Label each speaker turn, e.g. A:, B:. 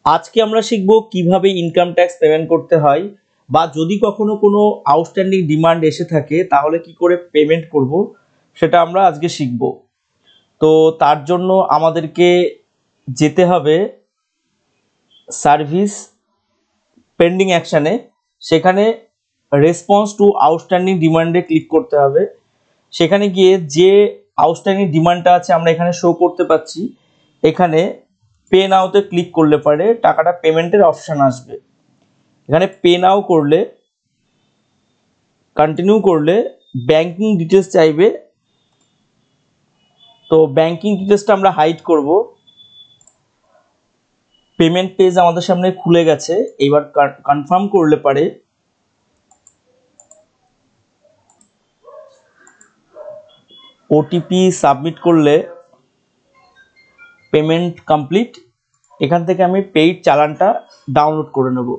A: আজকে আমরা শিখব কিভাবে ইনকাম ট্যাক্স পেমেন্ট করতে হয়, বা যদি কখনো কোনো আউটস্ট্যান্ডিং ডিমান্ড এসে থাকে তাহলে কি করে পেমেন্ট করব সেটা আমরা আজকে শিখব। তো তার জন্য আমাদেরকে যেতে হবে সার্ভিস পেন্ডিং অ্যাকশানে, সেখানে রেসপন্স টু আউটস্ট্যান্ডিং ডিমান্ডে ক্লিক করতে হবে। সেখানে গিয়ে যে আউটস্ট্যান্ডিং ডিমান্ডটা আছে আমরা এখানে শো করতে পাচ্ছি, এখানে পে নাওতে ক্লিক করলে পরে টাকাটা পেমেন্টের অপশান আসবে। এখানে পে নাও করলে, কন্টিনিউ করলে ব্যাংকিং ডিটেলস চাইবে, তো ব্যাংকিং ডিটেলসটা আমরা হাইড করব। পেমেন্ট পেজ আমাদের সামনে খুলে গেছে। এবার কনফার্ম করলে পারে ওটিপি সাবমিট করলে পেমেন্ট কমপ্লিট। এখান থেকে আমি পেইড চালানটা ডাউনলোড করে নেব।